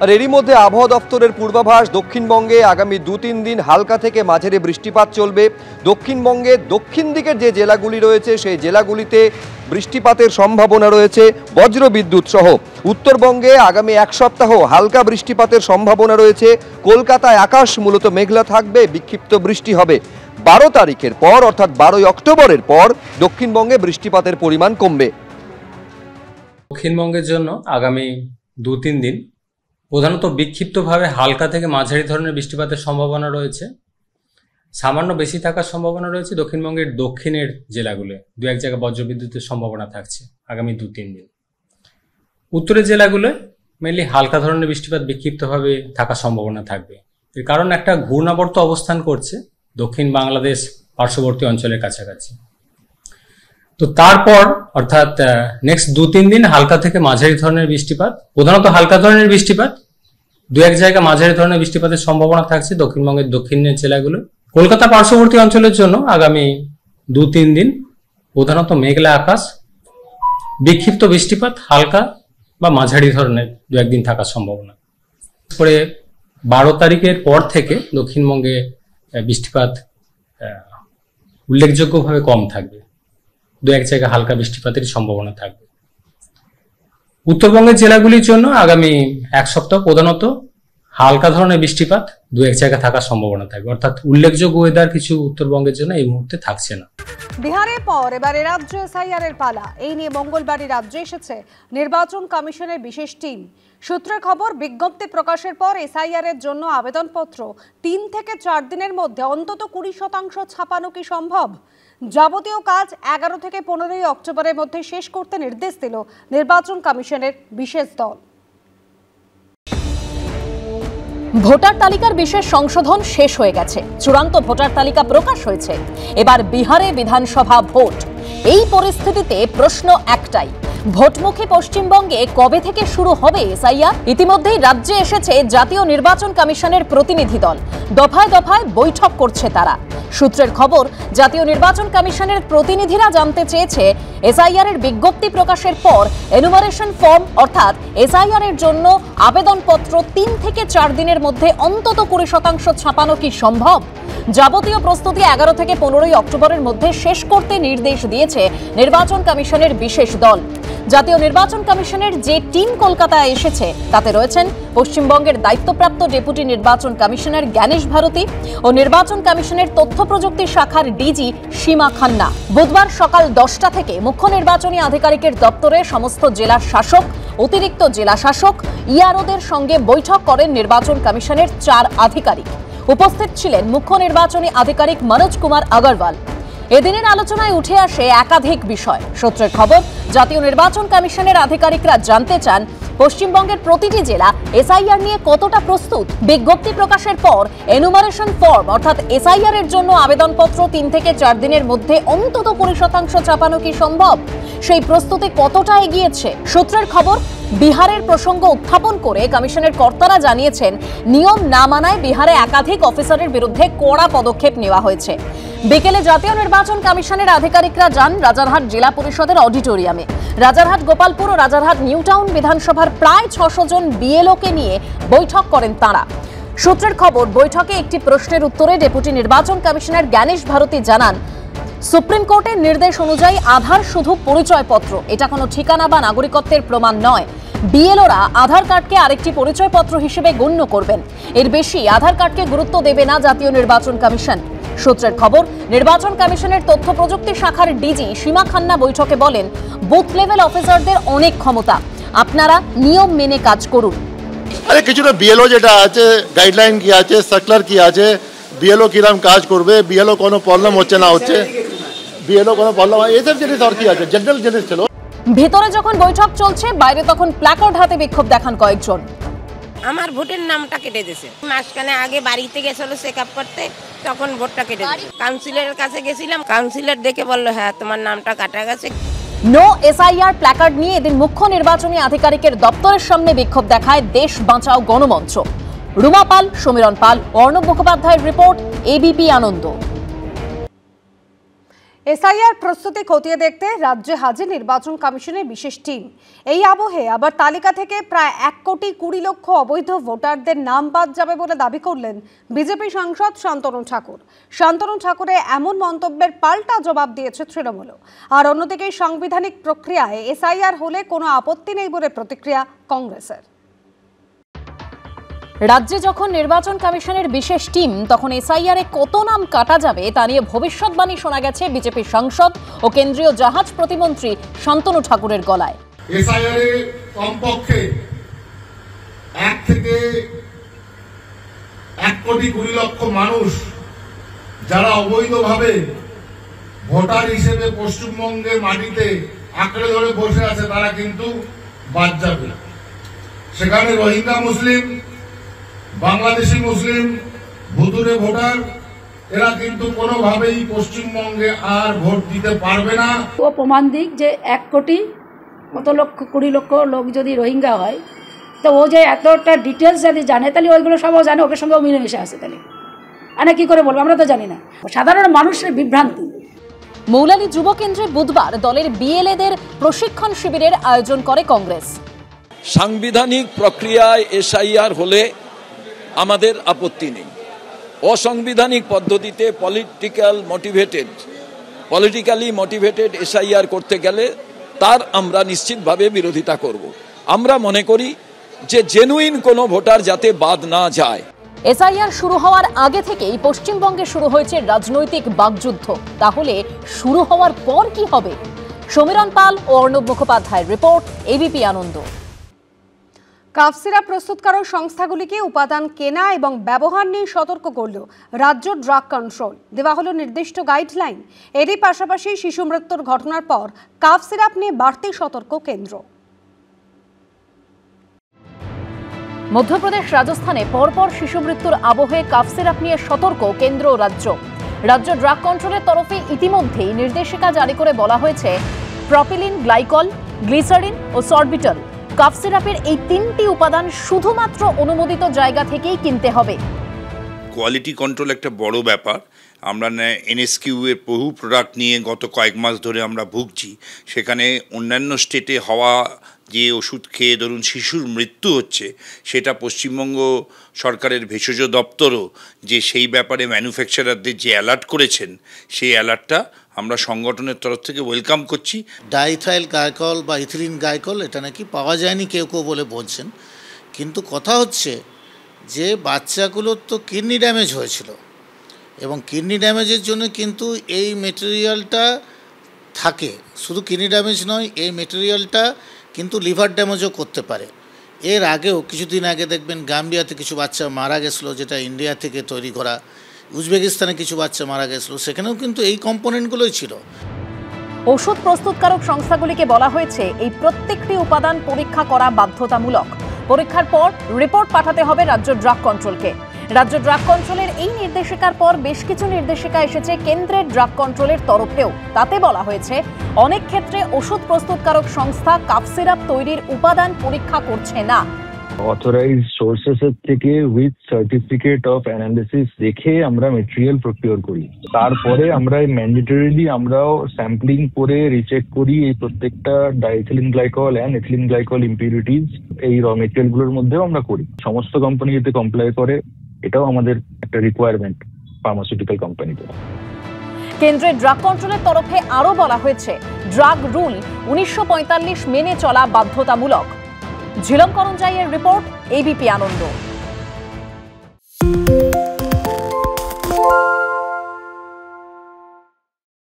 আর এরই মধ্যে আবহাওয়া দপ্তরের পূর্বাভাস, দক্ষিণবঙ্গে আগামী 2-3 দিন হালকা থেকে মাঝারি বৃষ্টিপাত চলবে। দক্ষিণবঙ্গে দক্ষিণ দিকের যে জেলাগুলি রয়েছে সেই জেলাগুলিতে বৃষ্টিপাতের সম্ভাবনা রয়েছে বজ্রবিদ্যুৎ সহ। উত্তরবঙ্গে আগামী এক সপ্তাহ হালকা বৃষ্টিপাতের সম্ভাবনা রয়েছে। কলকাতায় আকাশ মূলত মেঘলা থাকবে, বিক্ষিপ্ত বৃষ্টি হবে। 12 তারিখের পর অর্থাৎ 12 অক্টোবরের পর দক্ষিণবঙ্গে বৃষ্টিপাতের পরিমাণ কমবে। দক্ষিণবঙ্গের জন্য আগামী 2-3 দিন প্রধানত বিক্ষিপ্তভাবে হালকা থেকে মাঝারি ধরনের বৃষ্টিপাতের সম্ভাবনা রয়েছে। সামান্য বেশি থাকার সম্ভাবনা রয়েছে দক্ষিণবঙ্গের দক্ষিণের জেলাগুলো, 2-1 জায়গায় বজ্রবিদ্যুতের সম্ভাবনা থাকছে আগামী 2-3 দিন। উত্তরের জেলাগুলো মেনলি হালকা ধরনের বৃষ্টিপাত বিক্ষিপ্তভাবে থাকার সম্ভাবনা থাকবে। এর কারণ একটা ঘূর্ণাবর্ত অবস্থান করছে দক্ষিণ বাংলাদেশ পার্শ্ববর্তী অঞ্চলের কাছাকাছি। তো তারপর অর্থাৎ নেক্সট 2-3 দিন হালকা থেকে মাঝারি ধরনের বৃষ্টিপাত, প্রধানত হালকা ধরনের বৃষ্টিপাত, 2-1 জায়গায় মাঝারি ধরনের বৃষ্টিপাতের সম্ভাবনা থাকছে দক্ষিণবঙ্গের দক্ষিণের জেলাগুলো। কলকাতা পার্শ্ববর্তী অঞ্চলের জন্য আগামী 2-3 দিন প্রধানত মেঘলা আকাশ, বিক্ষিপ্ত বৃষ্টিপাত হালকা বা মাঝারি ধরনের 2-1 দিন থাকার সম্ভাবনা। পরে 12 তারিখের পর থেকে দক্ষিণবঙ্গে বৃষ্টিপাত উল্লেখযোগ্যভাবে কম থাকবে, 2-1 জায়গায় হালকা বৃষ্টিপাতের সম্ভাবনা থাকবে। উত্তরবঙ্গের জেলাগুলির জন্য আগামী এক সপ্তাহ প্রধানত হালকা ধরনের বৃষ্টিপাত 2-1 জায়গায় থাকার সম্ভাবনা থাকবে, অর্থাৎ উল্লেখযোগ্য ওয়েদার কিছু উত্তরবঙ্গের জন্য এই মুহূর্তে থাকছে না। বিহারের পর এবারে রাজ্য এসআইআর এর পালা। এই নিয়ে মঙ্গলবারই রাজ্যে এসেছে নির্বাচন কমিশনের বিশেষ টিম। সূত্রের খবর, বিজ্ঞপ্তি প্রকাশের পর এসআইআর এর জন্য আবেদনপত্র 3 থেকে 4 দিনের মধ্যে অন্তত 20% ছাপানো কি সম্ভব? যাবতীয় কাজ 11 থেকে 15 অক্টোবরের মধ্যে শেষ করতে নির্দেশ দিল নির্বাচন কমিশনের বিশেষ দল। ভোটার তালিকার বিশেষ সংশোধন শেষ হয়ে গেছে, চূড়ান্ত ভোটার তালিকা প্রকাশ হয়েছে। এবার বিহারে বিধানসভা ভোট। এই পরিস্থিতিতে প্রশ্ন একটাই, ভোটমুখী পশ্চিমবঙ্গে কবে থেকে শুরু হবে এসআইআর? ইতিমধ্যেই রাজ্যে এসেছে জাতীয় নির্বাচন কমিশনের প্রতিনিধি দল। দফায় দফায় বৈঠক করছে তারা। সূত্রের খবর, জাতীয় নির্বাচন কমিশনের প্রতিনিধিরা জানতে চেয়েছে এসআইআর এর বিজ্ঞপ্তি প্রকাশের পর এনুমারেশন ফর্ম অর্থাৎ এসআইআর এর জন্য আবেদনপত্র 3 থেকে 4 দিনের মধ্যে অন্তত 20% ছাপানো কি সম্ভব? যাবতীয় প্রস্তুতি 11 থেকে 15 অক্টোবরের মধ্যে শেষ করতে নির্দেশ দিয়েছে নির্বাচন কমিশনের বিশেষ দল। জাতীয় নির্বাচন কমিশনের যে টিম কলকাতায় এসেছে তাতে রয়েছেন পশ্চিমবঙ্গের দায়িত্বপ্রাপ্ত ডেপুটি নির্বাচন কমিশনার জ্ঞানেশ ভারতী ও নির্বাচন কমিশনের তথ্য প্রযুক্তি শাখার ডিজি সীমা খান্না। বুধবার সকাল 10টা থেকে মুখ্য নির্বাচনী আধিকারিকের দপ্তরে সমস্ত জেলার শাসক, অতিরিক্ত জেলা শাসক, ইআরওদের সঙ্গে বৈঠক করেন নির্বাচন কমিশনের 4 আধিকারিক। উপস্থিত ছিলেন মুখ্য নির্বাচনী আধিকারিক মনোজ কুমার আগরওয়াল। এদিনের আলোচনায় উঠে আসে একাধিক বিষয়। সূত্রের খবর, জাতীয় নির্বাচন কমিশনের আধিকারিকরা জানতে চান পশ্চিমবঙ্গের প্রতিটি জেলা এসআইআর নিয়ে কতটা প্রস্তুত। বিজ্ঞপ্তি প্রকাশের পর এনুমারেশন ফর্ম অর্থাৎ এসআইআর এর জন্য আবেদনপত্র 3 থেকে 4 দিনের মধ্যে অন্তত 20% ছাপানো কি সম্ভব? সেই প্রস্তুতি কতটা এগিয়েছে? সূত্রের খবর, বিহারের প্রসঙ্গ উত্থাপন করে কমিশনের কর্তারা জানিয়েছেন নিয়ম না মানায় বিহারে একাধিক অফিসারের বিরুদ্ধে কড়া পদক্ষেপ নেওয়া হয়েছে। বিকেলে জাতীয় নির্বাচন কমিশনের আধিকারিকরা যান রাজারহাট জেলা পরিষদের অডিটোরিয়ামে। রাজারহাট, গোপালপুর ও রাজারহাট নিউ টাউন বিধানসভার প্রায় 600 জন বিএলওকে নিয়ে বৈঠক করেন তাঁরা। সূত্রের খবর, বৈঠকে একটি প্রশ্নের উত্তরে ডেপুটি নির্বাচন কমিশনার জ্ঞানেশ ভারতী জানান, সুপ্রিম কোর্টের নির্দেশ অনুযায়ী আধার শুধু পরিচয়পত্র, এটা কোনো ঠিকানা বা নাগরিকত্বের প্রমাণ নয়। বিএলওরা আধার কার্ডকে আরেকটি পরিচয়পত্র হিসেবে গণ্য করবেন। এর বেশি আধার কার্ডকে গুরুত্ব দেবে না জাতীয় নির্বাচন কমিশন। সূত্রের খবর, নির্বাচন কমিশনের তথ্য প্রযুক্তি শাখার ডিজি সীমা খান্না বৈঠকে বলেন, বুথ লেভেল অফিসারদের অনেক ক্ষমতা, আপনারা নিয়ম মেনে কাজ করুন। আরে কিছুটা বিএলও যেটা আছে, গাইডলাইন কি আছে, সার্কুলার কি আছে, বিএলও কিরম কাজ করবে, বিএলও কোনো প্রবলেম হচ্ছে না হচ্ছে, বিএলও কোনো প্রবলেম এইসব জিনিস আর কি আছে, জেনারেল জিনিস ছিল। ভিতরে যখন বৈঠক চলছে, বাইরে তখন প্ল্যাকার্ড হাতে বিক্ষোভ দেখান কয়েকজন। আমার ভোটের নামটা কেটে দিয়েছে। মাসখানে আগে বাড়িতে গেছিল চেক আপ করতে, তখন ভোটটা কেটে দিয়েছে। কাউন্সিলরের কাছে গেছিলাম, কাউন্সিলর দেখে বললো হ্যাঁ তোমার নামটা কাটা গেছে। নো এসআইআর প্ল্যাকার্ড নিয়ে এদিন মুখ্য নির্বাচনী আধিকারিকের দপ্তরের সামনে বিক্ষোভ দেখায় দেশ বাঁচাও গণমঞ্চ। রুমা পাল, সমীরণ পাল, অর্ণব মুখোপাধ্যায়ের রিপোর্ট, এবিপি আনন্দ। এসআইআর প্রস্তুতি খতিয়ে দেখতে রাজ্যে হাজির নির্বাচন কমিশনের বিশেষ টিম। এই আবহে আবার তালিকা থেকে প্রায় 1,20,00,000 অবৈধ ভোটারদের নাম বাদ যাবে বলে দাবি করলেন বিজেপি সাংসদ শান্তনু ঠাকুর। শান্তনু ঠাকুরের এমন মন্তব্যের পাল্টা জবাব দিয়েছে তৃণমূল। আর অন্যদিকে সাংবিধানিক প্রক্রিয়ায় এসআইআর হলে কোনো আপত্তি নেই বলে প্রতিক্রিয়া কংগ্রেসের। রাজ্যে যখন নির্বাচন কমিশনের বিশেষ টিম, তখন এসআইআর এ কত নাম কাটা যাবে তা নিয়ে ভবিষ্যৎবাণী শোনা গেছে বিজেপি সাংসদ ও কেন্দ্রীয় জাহাজ প্রতিমন্ত্রী শান্তনু ঠাকুরের গলায়। এসআইআর এ কমপক্ষে 1 থেকে 1,20,00,000 মানুষ যারা অবৈধভাবে ভোটার হিসেবে পশ্চিমবঙ্গের মাটিতে আঁকড়ে ধরে বসে আছে তারা কিন্তু বাদ যাবে। সেখানে রোহিঙ্গা মুসলিম, বাংলাদেশি মুসলিম, ভুতুরে ভোটার এরা কিন্তু কোনোভাবেই পশ্চিমবঙ্গে আর ভোট দিতে পারবে না। ও প্রমাণ দিক যে 1,20,00,000 লোক যদি রোহিঙ্গা হয়, তো ও যে এতটা ডিটেলস যদি জানে তাহলে ওইগুলো সবও জানে, ওকে সঙ্গেও মিলেমিশে আসে। তাহলে আরে কি করে বলবো, আমরা তো জানি না। সাধারণ মানুষের বিভ্রান্তি। মৌলালী যুব কেন্দ্রে বুধবার দলের বিএলএদের প্রশিক্ষণ শিবিরের আয়োজন করে কংগ্রেস। সাংবিধানিক প্রক্রিয়ায় এসআইআর হলে আমাদের আপত্তি নেই। অসাংবিধানিক পদ্ধতিতে পলিটিক্যালি মোটিভেটেড এসআইআর করতে গেলে তার আমরা নিশ্চিতভাবে বিরোধিতা করব। আমরা মনে করি যে জেনুইন কোনো ভোটার যাতে বাদ না যায়। এসআইআর শুরু হওয়ার আগে থেকেই পশ্চিমবঙ্গে শুরু হয়েছে রাজনৈতিক বাকযুদ্ধ। তাহলে শুরু হওয়ার পর কি হবে? সমীরণ পাল ও অর্ণব মুখোপাধ্যায়ের রিপোর্ট, এবিপি আনন্দ। কাফ সিরাপ প্রস্তুতকারক সংস্থাগুলিকে উপাদান কেনা এবং ব্যবহার নিয়ে সতর্ক করল রাজ্য ড্রাগ কন্ট্রোল। দেওয়া হলো নির্দিষ্ট গাইডলাইন। এরই পাশাপাশি শিশু মৃত্যুর ঘটনার পর কাফ সিরাপ নিয়ে বাড়তি সতর্ক কেন্দ্র। মধ্যপ্রদেশ, রাজস্থানে পরপর শিশু মৃত্যুর আবহে কাফ সিরাপ নিয়ে সতর্ক কেন্দ্র ও রাজ্য। রাজ্য ড্রাগ কন্ট্রোলের তরফে ইতিমধ্যেই নির্দেশিকা জারি করে বলা হয়েছে, প্রপিলিন, গ্লাইকল, গ্লিসারিন ও সরবিটল কাফ সিরাপের এই 3টি উপাদান শুধুমাত্র অনুমোদিত জায়গা থেকেই কিনতে হবে। কোয়ালিটি কন্ট্রোল একটা বড় ব্যাপার। আমরা এনএসকিউ এর বহু প্রোডাক্ট নিয়ে গত কয়েক মাস ধরে আমরা ভুগছি। সেখানে অন্যান্য স্টেটে হওয়া যে ওষুধ খেয়ে ধরুন শিশুর মৃত্যু হচ্ছে, সেটা পশ্চিমবঙ্গ সরকারের ভেষজ দপ্তরও যে সেই ব্যাপারে ম্যানুফ্যাকচারারদের যে অ্যালার্ট করেছেন, সেই অ্যালার্টটা আমরা সংগঠনের তরফ থেকে ওয়েলকাম করছি। ডাইথাইল গ্লাইকল বা ইথিলিন গ্লাইকল এটা নাকি পাওয়া যায়নি কেউ বলে বলছেন, কিন্তু কথা হচ্ছে যে বাচ্চাগুলোর তো কিডনি ড্যামেজ হয়েছিল এবং কিডনি ড্যামেজের জন্য কিন্তু এই মেটেরিয়ালটা থাকে। শুধু কিডনি ড্যামেজ নয়, এই মেটেরিয়ালটা কিন্তু লিভার ড্যামেজও করতে পারে। এর আগেও কিছুদিন আগে দেখবেন গাম্বিয়াতে কিছু বাচ্চা মারা গেছিলো, যেটা ইন্ডিয়া থেকে তৈরি করা। উজবেকিস্তানে কিছু বাচ্চা মারা গেছিলো, সেখানেও কিন্তু এই কম্পোনেন্টগুলোই ছিল। ওষুধ প্রস্তুতকারক সংস্থাগুলিকে বলা হয়েছে এই প্রত্যেকটি উপাদান পরীক্ষা করা বাধ্যতামূলক। পরীক্ষার পর রিপোর্ট পাঠাতে হবে রাজ্য ড্রাগ কন্ট্রোলকে। রাজ্য ড্রাগ কন্ট্রোলের এই নির্দেশিকার পর বেশ কিছু নির্দেশিকা এসেছে কেন্দ্রের ড্রাগ কন্ট্রোলের তরফেও। তাতে বলা হয়েছে, অনেক ক্ষেত্রে ওষুধ প্রস্তুতকারক সংস্থা কাফ সিরাপ তৈরির উপাদান পরীক্ষা করছে না। অথরাইজড সোর্সেসের থেকে উইথ সার্টিফিকেট অফ অ্যানালিসিস দেখে আমরা মেটেরিয়াল প্রকিউর করি। তারপরে আমরা ম্যান্ডেটরিলি আমরাও স্যাম্পলিং করে রিচেক করি এই প্রত্যেকটা ডাইথিলিন গ্লাইকল অ্যান্ড এথিলিন গ্লাইকল ইম্পিউরিটিজ এই র মেটেরিয়ালগুলোর মধ্যেও আমরা করি। সমস্ত কোম্পানি যাতে কমপ্লাই করে, এটাও আমাদের একটা রিকোয়ারমেন্ট ফার্মাসিউটিক্যাল কোম্পানিতে। কেন্দ্রের ড্রাগ কন্ট্রোলের তরফে আরও বলা হয়েছে, ড্রাগ রুল 1945 মেনে চলা বাধ্যতামূলক। ঝিলম করঞ্জাইয়ের রিপোর্ট, এবিপি আনন্দ।